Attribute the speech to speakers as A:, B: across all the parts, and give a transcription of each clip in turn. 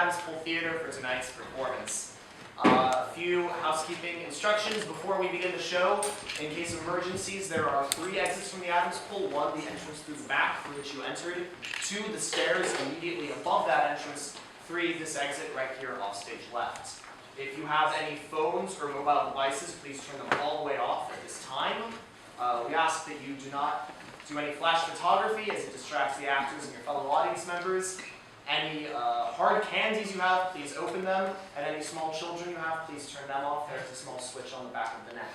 A: Adams Pool Theater for tonight's performance. A few housekeeping instructions before we begin the show. In case of emergencies, there are 3 exits from the Adams Pool. 1, the entrance through the back through which you entered. 2, the stairs immediately above that entrance. 3, this exit right here off stage left. If you have any phones or mobile devices, please turn them all the way off at this time. We ask that you do not do any flash photography as it distracts the actors and your fellow audience members. Any hard candies you have, please open them. And any small children you have, please turn them off. There's a small switch on the back of the neck.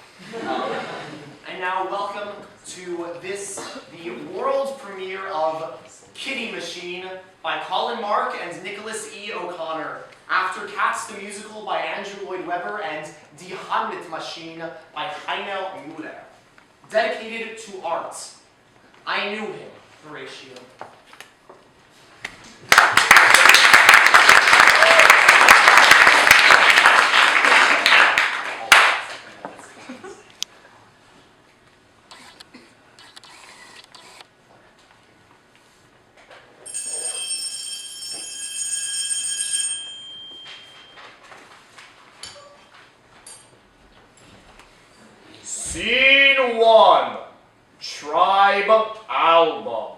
A: And now welcome to the world premiere of Kittymachine by Colin Mark and Nicholas E. O'Connor. After Cats the Musical by Andrew Lloyd Webber and Die Hamletmaschine by Heinel Müller. Dedicated to art. I knew him, Horatio.
B: Scene 1, Tribe Album.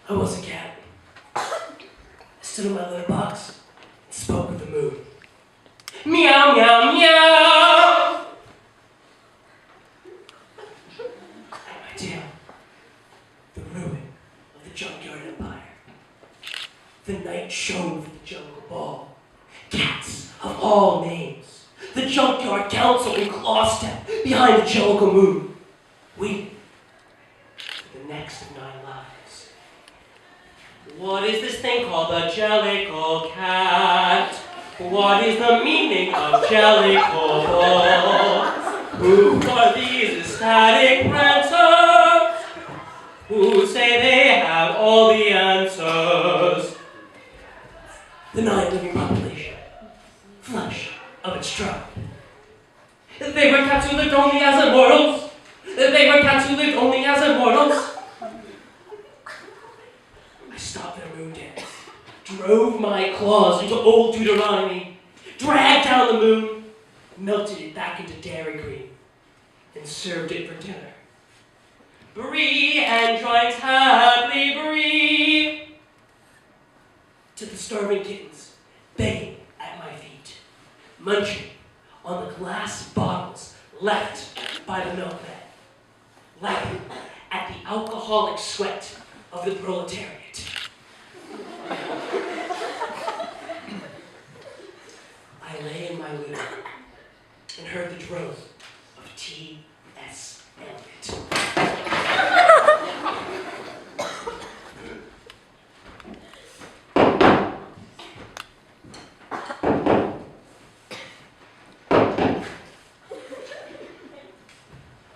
C: I was a cat. I stood in my litter box and spoke with the moon. Meow, meow, meow! And my tale, the ruin of the junkyard empire. The night shone for the jungle ball. Cats of all names. The junkyard council in claw step behind the jellicle moon. Waiting for the next of 9 lives. What is this thing called a jellicle cat? What is the meaning of jellicle ball? Who are these ecstatic ranters who say they have all the answers? The 9 living population, flesh of its tribe. They were cats who lived only as immortals. They were cats who lived only as immortals. I stopped their moon dance, drove my claws into old Deuteronomy, dragged down the moon, melted it back into Dairy Queen, and served it for dinner. Brie and drank happily Brie, to the starving kittens begging at my feet, munching on the glass bottles left by the milkman, laughing at the alcoholic sweat of the proletariat. I lay in my litter and heard the drone of T.S. Eliot.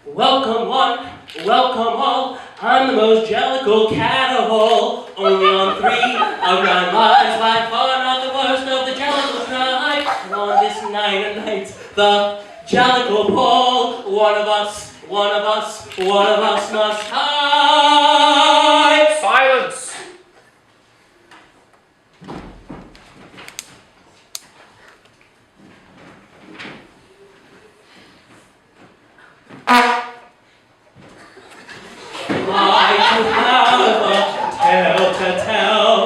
C: Welcome one, welcome all, I'm the most jellicle cat of all. Only on 3 of 9 lives, by far not the worst of the jellicle tribe. And on this night of nights, the jellicle ball, one of us must hide.
B: Silence!
C: Tale to tell,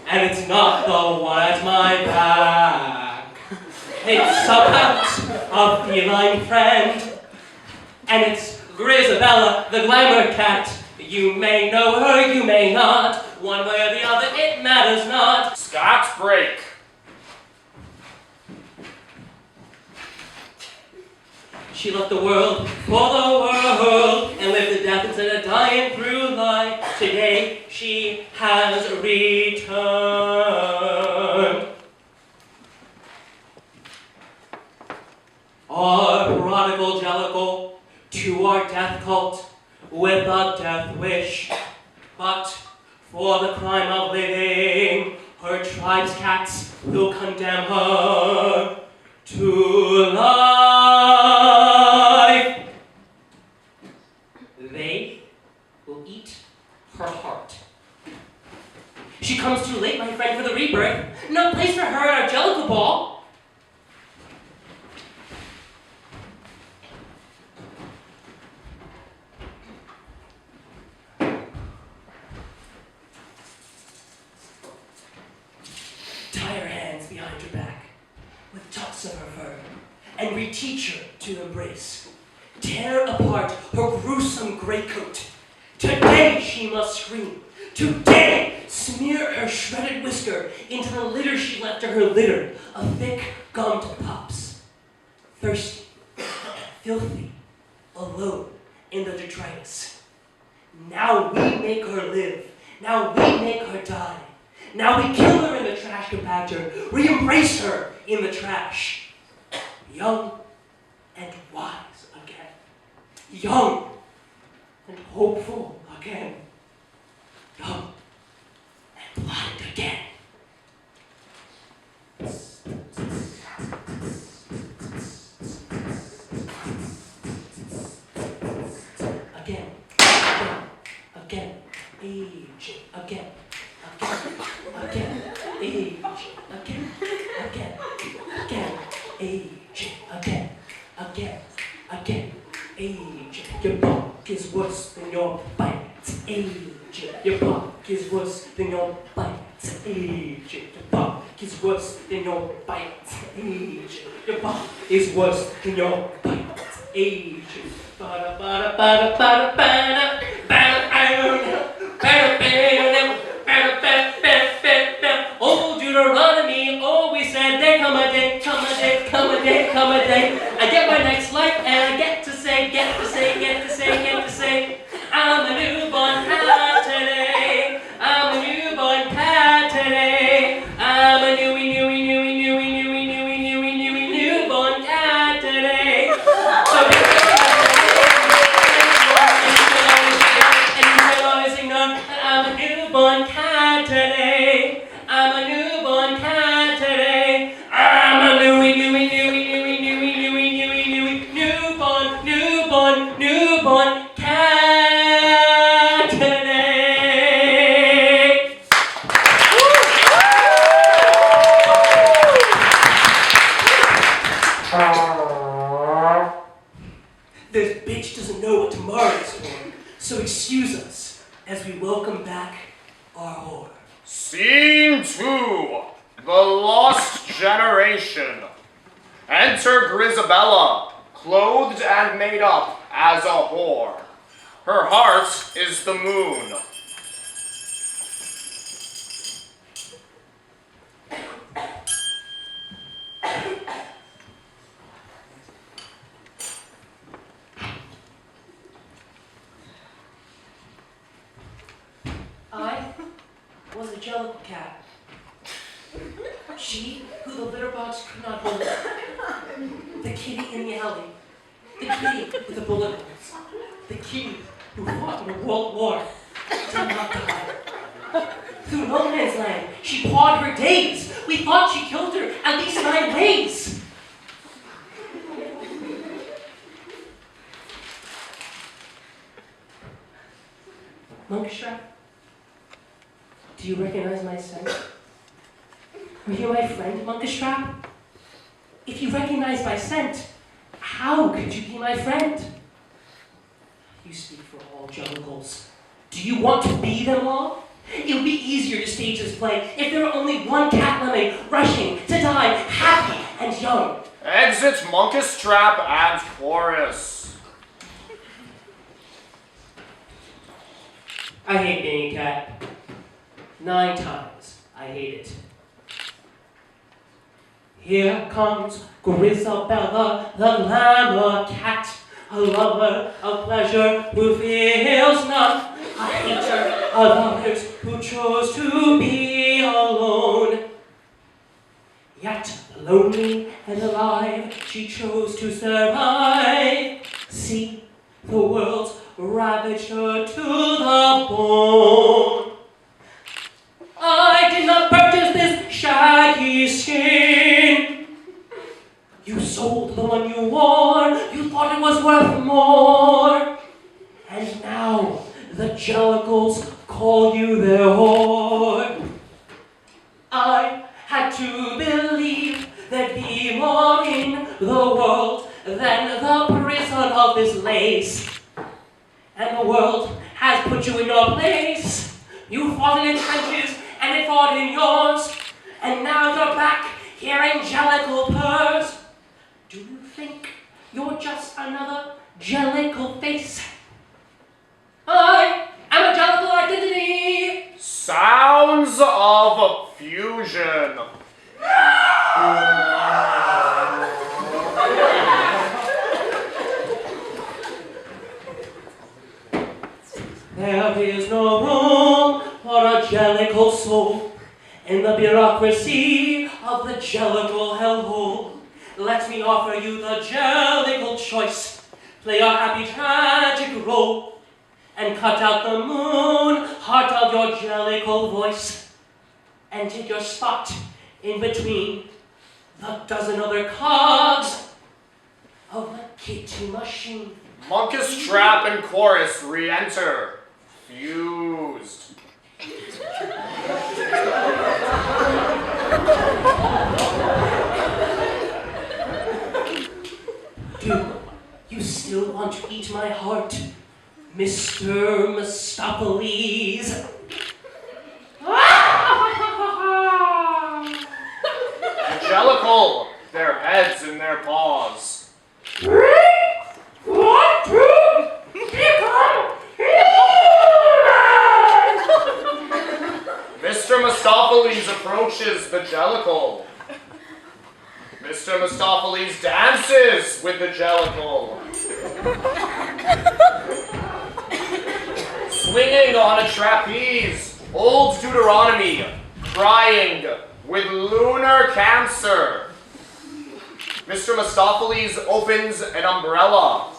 C: and it's not the one at my back. It's about a feline friend, and it's Grisabella, the glamour cat. You may know her, you may not. One way or the other, it matters not.
B: Scotch break.
C: She left the world for the world and lived to death instead of dying through life. Today she has returned. Our prodigal jellicle to our death cult with a death wish. But for the crime of living, her tribe's cats will condemn her to life. They will eat her heart. She comes too late, my friend, for the rebirth. No place for her at our jellicle ball. Tie her hands behind her back with tufts of her fur, and reteach her to embrace. Tear apart her gruesome greatcoat. Today she must scream. Today smear her shredded whisker into the litter she left to her litter of thick gummed pups. Thirsty, filthy, alone in the detritus. Now we make her live. Now we make her die. Now we kill her in the trash compactor. We embrace her in the trash. Young and wise again. Young and hopeful again. Young and blind again. Again, again, aging, again. Again, age, again, age, again, age. Your bark is worse than your bite. Age, your bark is worse than your bite. Age, your bark is worse than your bite. Age, your bark is worse than your bite. Age. Bada bada bada bada bada bada bada bada. Old Deuteronomy always said, there come a day, come a day, come a day, come a day. I get my next life and I get to say, I'm a newborn cat today. I'm a newborn cat today. I'm a newborn cat today. And you can always ignore that I'm a newborn cat today. I'm a newborn cat today. I'm a newborn cat today. This bitch doesn't know what tomorrow is for, so excuse us as we welcome back our whore.
B: Scene 2, The Lost Generation. Enter Grisabella, clothed and made up as a whore. Her heart is the moon.
C: I was a jellicle cat. She, who the litter box could not hold. The kitty in the alley. The kitty with the bullet holes. The kitty who fought in a world war did not die. Through no man's land, she pawed her days. We thought she killed her at least 9 ways. Monkstrap, do you recognize my scent? Are you my friend, Monkstrap? If you recognize my scent, how could you be my friend? You speak for all jungles. Do you want to be them all? It would be easier to stage this play if there were only one cat lemming rushing to die happy and young.
B: Exit Monkstrap and Chorus.
C: I hate being a cat. 9 times I hate it. Here comes Grisabella, the glamour cat, a lover of pleasure who feels none, a hater of others who chose to be alone. Yet, lonely and alive, she chose to survive. See, the world's ravaged her to the bone. I did not purchase this shaggy skin. You sold the one you wore, you thought it was worth more. And now the jellicles call you their whore. I had to believe there'd be more in the world than the prison of this lace. And the world has put you in your place. You fought in its trenches, and it fought in yours. And now you're back, hearing jellicle purrs. Do you think you're just another jellicle face? I am a jellicle identity.
B: Sounds of fusion.
C: There is no room for a jellicle soul in the bureaucracy of the jellicle hellhole. Let me offer you the jellicle choice. Play a happy tragic role and cut out the moon heart of your jellicle voice and take your spot in between the dozen other cogs of the Kittymachine.
B: Monkus, Trap, and Chorus re-enter. Fused.
C: Do you still want to eat my heart, Mr. Mistopheles?
B: Jellicle, their heads in their paws.
C: 3, 1, 2, here come
B: Mr. Mistopheles approaches the Jellicle. Mr. Mistopheles dances with the Jellicle. Swinging on a trapeze, old Deuteronomy, crying with lunar cancer. Mr. Mistopheles opens an umbrella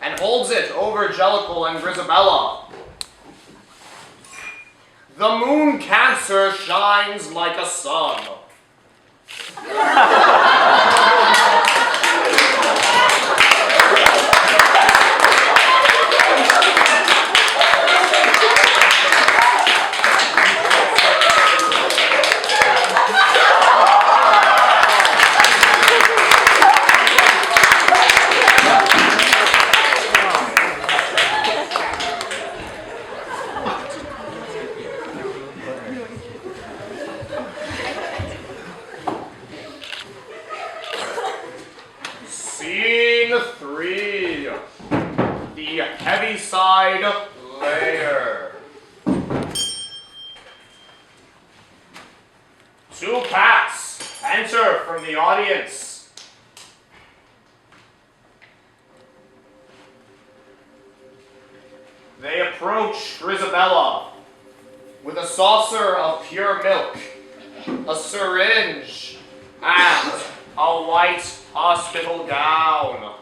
B: and holds it over Jellicle and Grisabella. The moon cancer shines like a sun. Scene 3, the Heaviside Layer. 2 cats enter from the audience. They approach Grisabella with a saucer of pure milk, a syringe, and a white hospital gown.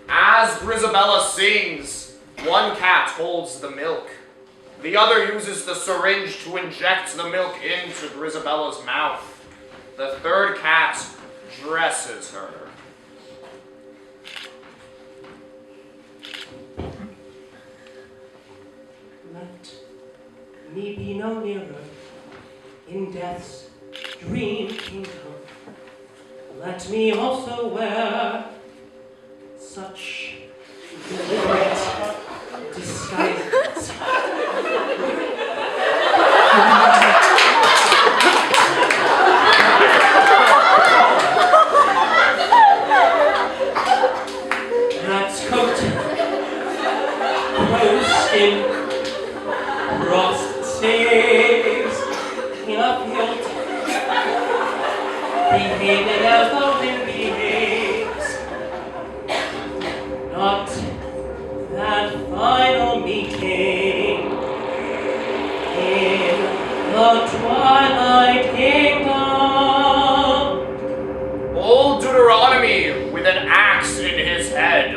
B: As Grisabella sings, one cat holds the milk. The other uses the syringe to inject the milk into Grisabella's mouth. The third cat dresses her.
C: Let me be no nearer in death's dream kingdom. Let me also wear such deliberate disguises. That's coat, rose skin, frost stains in a Even as the wind behaves. Not that final meeting in the Twilight Kingdom.
B: Old Deuteronomy with an axe in his head.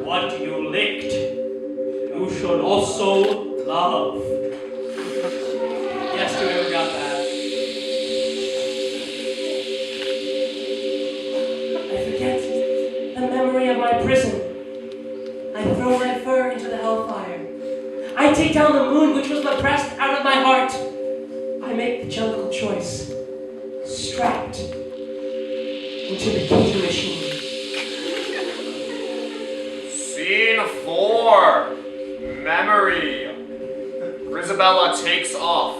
C: What you licked, you should also love. Yes, whoever got that. I forget the memory of my prison. I throw my fur into the hellfire. I take down the moon which was pressed out of my heart. I make the jellicle choice. Strapped into the Kittymachine.
B: Scene 4. Memory. Grisabella takes off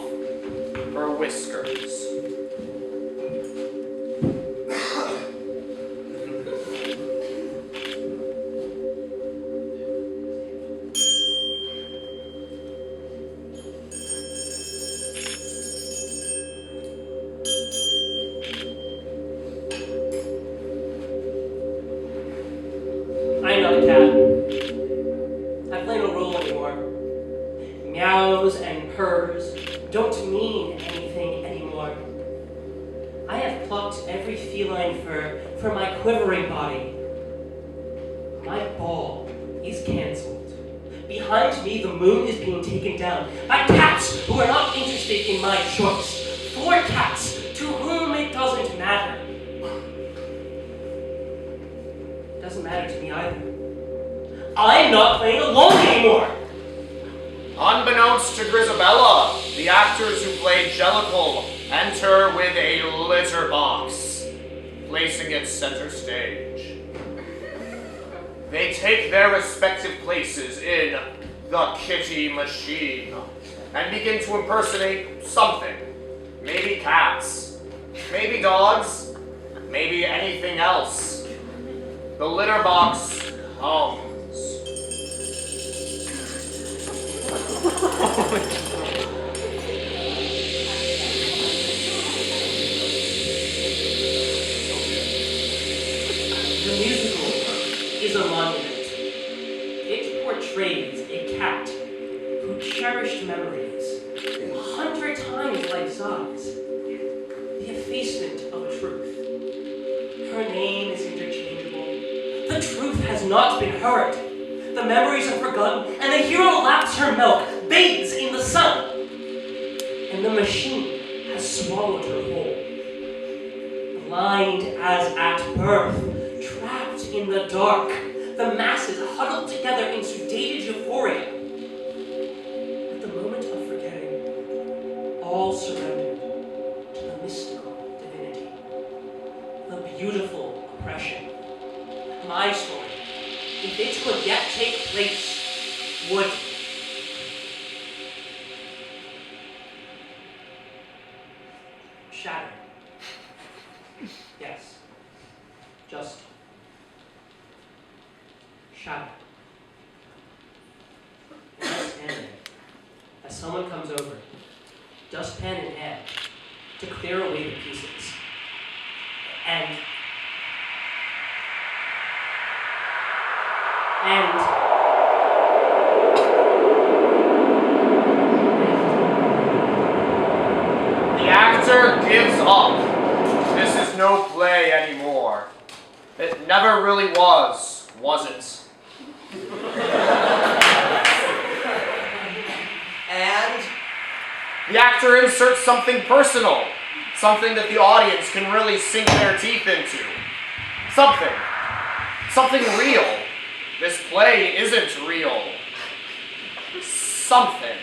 B: her whiskers.
C: I'm not a cat. I play no role anymore. Meows and purrs don't mean anything anymore. I have plucked every feline fur from my quivering body. My ball is cancelled. Behind me, the moon is being taken down by cats who are not interested in my choice. 4 cats to whom it doesn't matter. Doesn't matter to me either. I'm not playing alone anymore!
B: Unbeknownst to Grisabella, the actors who played Jellicle enter with a litter box, placing it center stage. They take their respective places in the Kittymachine and begin to impersonate something. Maybe cats, maybe dogs, maybe anything else. The litter box hums.
C: The musical is a monument. It portrays a cat who cherished memories 100 times life size. The effacement of a truth. Her name is interchangeable. The truth has not been heard. The memories are forgotten, and the hero laps her milk, bathes in the sun. And the machine has swallowed her whole. Blind as at birth, trapped in the dark, the masses huddled together in sedated euphoria. At the moment of forgetting, all surrendered to the mystical divinity, the beautiful oppression. My story, if it could yet take place, would shatter. Yes. Just shatter. And I stand there as someone comes over, dustpan in hand, to clear away the pieces. And
B: The actor gives up. This is no play anymore. It never really was it?
A: And
B: The actor inserts something personal, something that the audience can really sink their teeth into. Something real. This play isn't real. Something.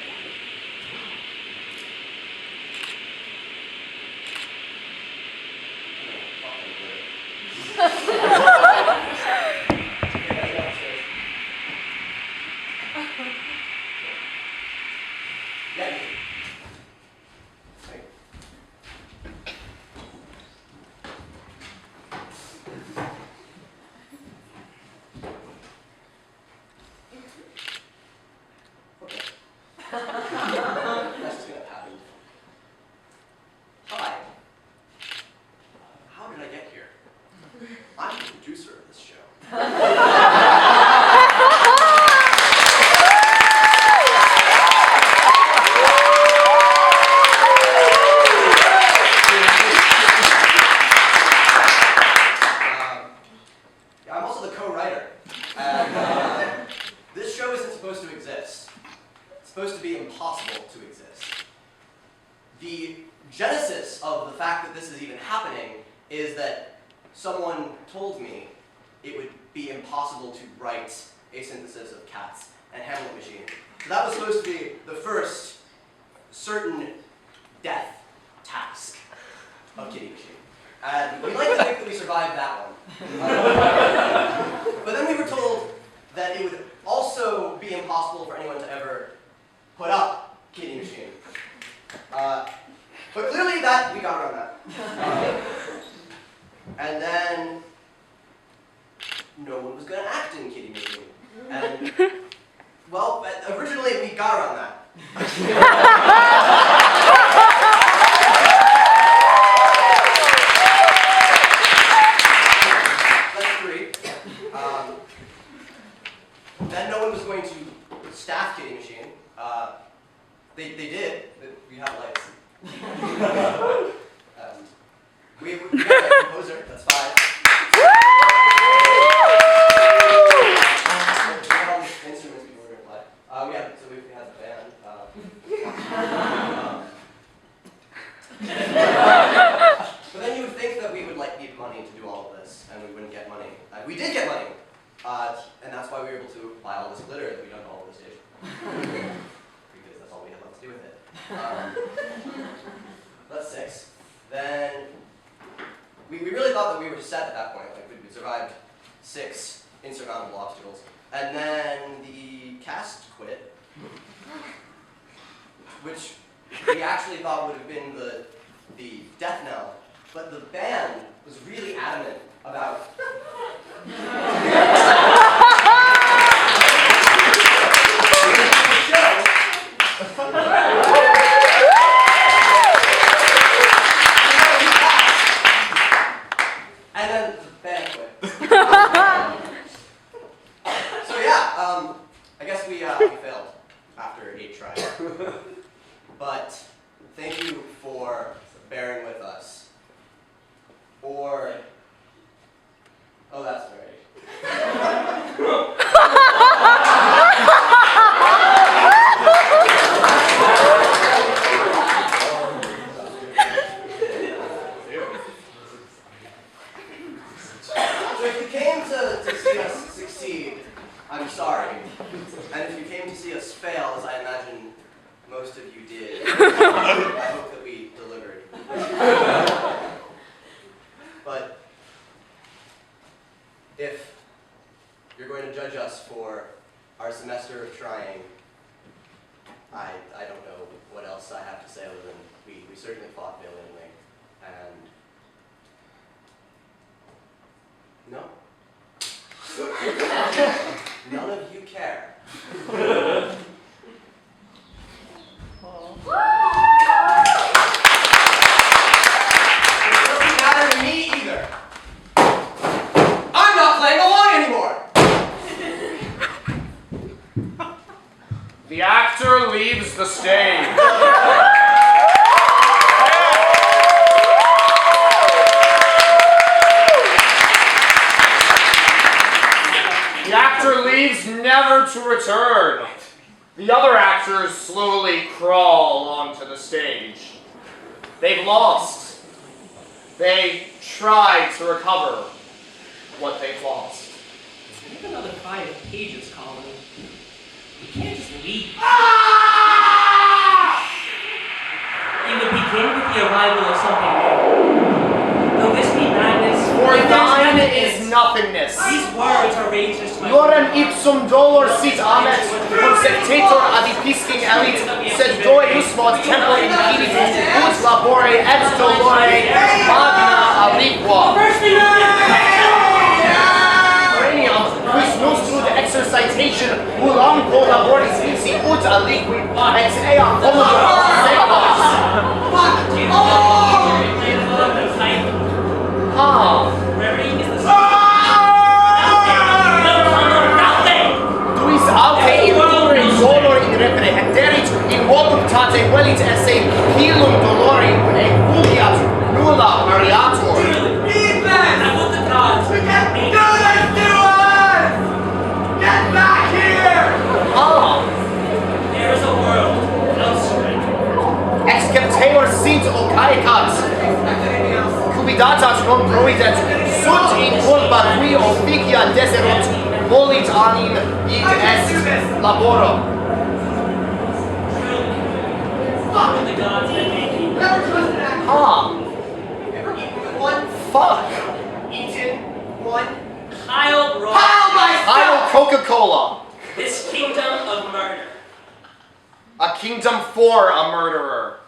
A: That's gonna happen. Hi.
D: impossible to exist. The genesis of the fact that this is even happening is that someone told me it would be impossible to write a synthesis of Cats and Hamletmaschine. So that was supposed to be the first certain death task of Kittymachine. And we like to think that we survived that one. But then we were told that it would also be impossible for anyone to ever put up Kittymachine. But clearly that, we got around that. And then no one was going to act in Kittymachine. And, well, originally we got around that. That's three. Then no one was going to staff Kittymachine. They did. We have lights. We got a composer. That's five. Instruments people were going to play. We had the band. But then you would think that we would need money to do all of this, and we wouldn't get money. We did get money, and that's why we were able to buy all this glitter that we dumped all over the stage. Because that's all we had left to do with it. That's six. Then we really thought that we were set at that point. Like we survived 6 insurmountable obstacles. And then the cast quit, which we actually thought would have been the death knell, but the band was really adamant about and then the band quit. So yeah, I guess we failed after 8 tries. But thank you for bearing with us. Or, oh, that's right. So if you came to see us succeed, I'm sorry. And if you came to see us fail, as I imagine most of you did, I hope that we delivered. But if you're going to judge us for our semester of trying, I don't know what else I have to say other than we certainly fought valiantly. And no. None of you care. It doesn't matter to me either. I'm not playing along anymore.
B: The actor leaves the stage. The actor leaves never to return. The other actors slowly crawl onto the stage. They've lost. They try to recover what they've lost.
C: We have another 5 pages, Colin. You can't just leave. You would begin with the arrival of something new. Though this be madness,
B: For
C: if there's
B: thine
C: nothingness,
B: is nothingness.
C: these words are rangers to my
B: Lorem ipsum dolor sit amet, consectator adipiscing elit, sed doius mod tempore infinibus, ut labore et dolore magna aliqua. Cranium, quis nostrum exercitation, ulamco laboris ipsi ut aliqui, ex ea commodus secus.
C: Brevity is the
B: Duis alte in dolore dolor in reprehenderit, in voluptate velit esse hilum dolori, e fugiat nulla variator.
C: I want the gods.
D: Do this to us! Get back here!
C: There is a world
B: caecat, cubidatas non proidet, sunt in culpa qui officia deserunt, volit anim id est laboro.
C: What the gods have made you.
D: Never trusted an actor. Ever eaten with one?
B: Fuck.
D: Eaten one?
C: Kyle Ross.
D: Kyle myself!
B: I'll Coca-Cola.
C: This kingdom of murder.
B: A kingdom for a murderer.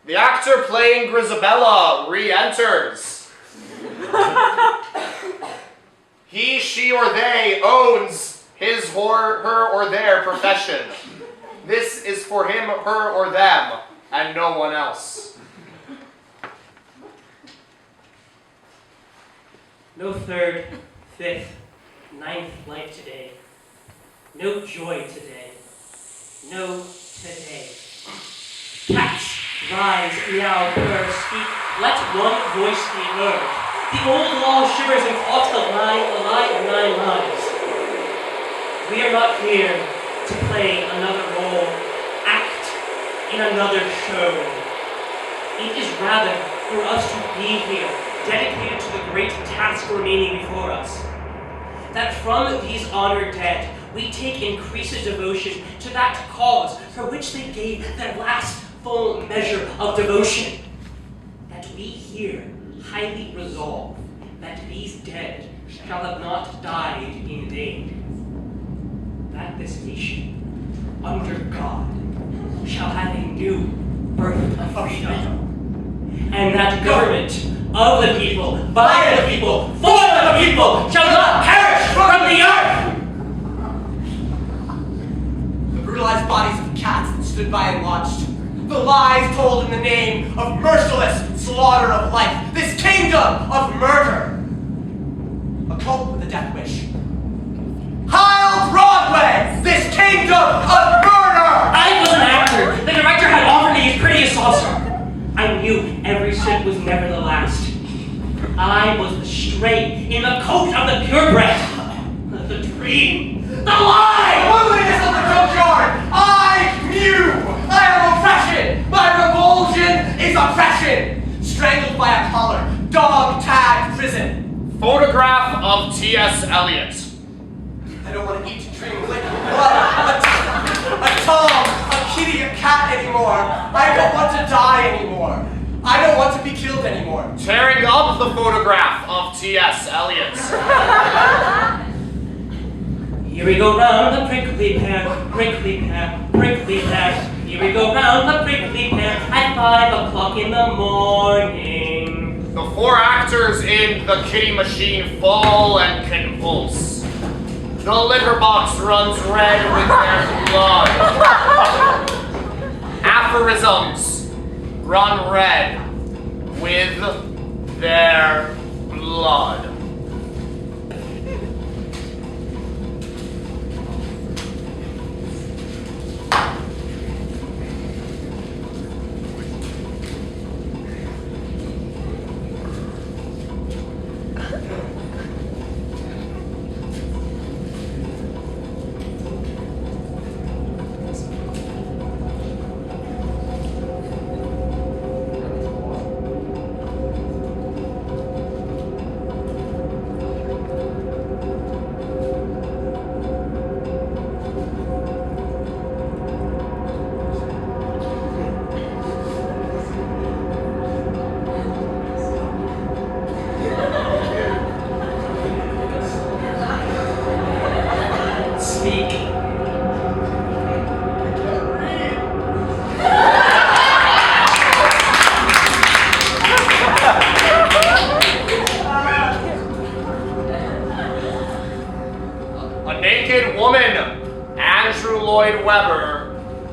B: The actor playing Grisabella re-enters. He, she, or they owns his, her, or their profession. This is for him, her, or them, and no one else.
C: No third, fifth, ninth life today. No joy today. No today. Cats, rise, meow, purr, speak. Let one voice be heard. The old law shivers and talks the lie of 9 lives. We are not here to play another role, act in another show. It is rather for us to be here, dedicated to the great task remaining before us. That from these honored dead, we take increased devotion to that cause for which they gave their last full measure of devotion. That we here highly resolve that these dead shall have not died in vain. That this nation, under God, shall have a new birth of freedom. And that government of the people, by the people, for the people, shall not perish from the earth!
D: The brutalized bodies of cats that stood by and watched. The lies told in the name of merciless slaughter of life. This kingdom of murder. A cult with a death wish. Heil Broadway! This kingdom of murder!
C: I was an actor. The director had offered me his prettiest saucer. I knew every sip was never the last. I was the stray in the coat of the purebred. The dream. The lie!
D: Loneliness of the junkyard! I knew! I am oppression! My revulsion is oppression! Strangled by a collar, dog-tagged prison.
B: Photograph of T.S. Eliot.
D: I don't want to eat, drink, lick, blood, a Tom, a kitty, a cat anymore. I don't want to die anymore. I don't want to be killed anymore.
B: Tearing up the photograph of T.S. Eliot.
C: Here we go round the prickly pear, prickly pear, prickly pear. Here we go round the prickly pear at 5 o'clock in the morning.
B: The 4 actors in the Kittymachine fall and convulse. The litter box runs red with their blood. Aphorisms run red with their blood.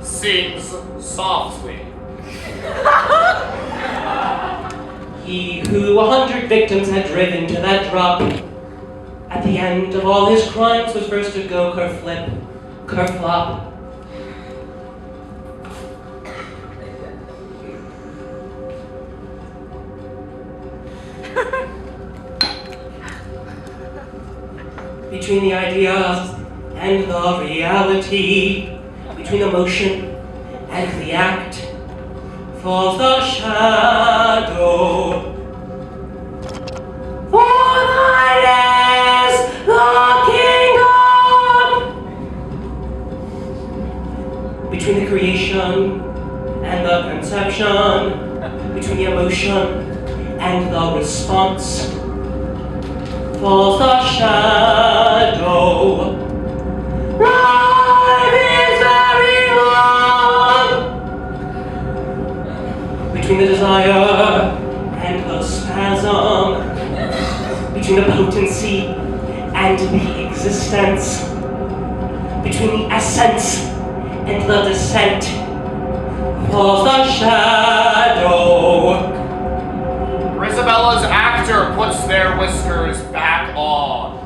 B: Sings softly.
C: He who 100 victims had driven to that drop, at the end of all his crimes was first to go kerflip, kerflop. Between the idea and the reality, between the motion and the act falls the shadow. For thine is the kingdom. Between the creation and the conception, between the emotion and the response, falls the shadow. Life is very long. Between the desire and the spasm, between the potency and the existence, between the essence and the descent, falls the shadow.
B: Risabella's actor puts their whiskers back on.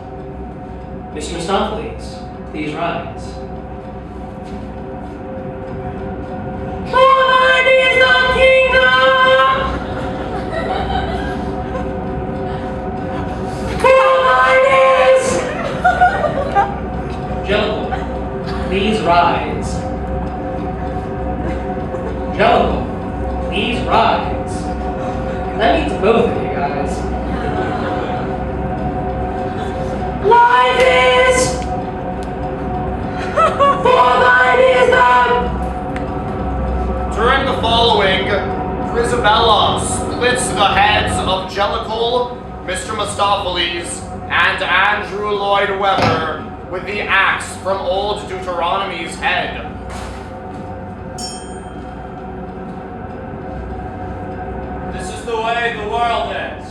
C: Mr. Mistopheles, please rise. For thine is the kingdom. For thine is. Jellicle, please rise. Jellicle, please rise. That means both of you guys. Life is. For thine is the.
B: During the following, Grisabella splits the heads of Jellicle, Mr. Mistopheles, and Andrew Lloyd Webber with the axe from old Deuteronomy's head.
E: This is the way the world ends.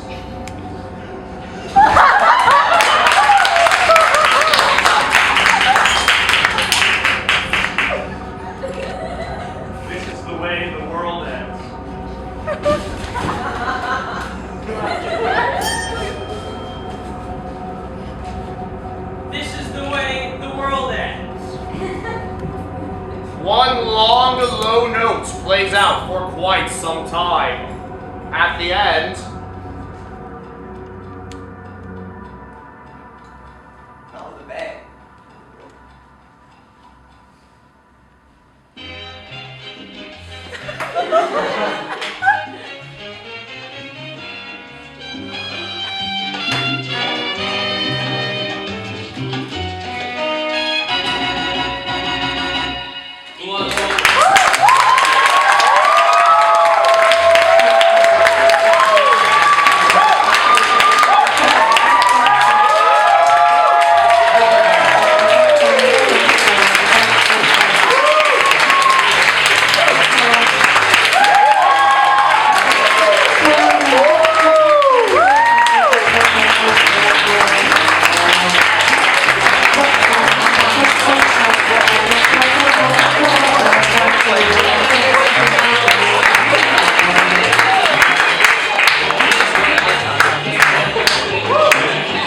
E: This is the way the world ends. This is the way the world ends.
B: One long, low note plays out for quite some time. At the end,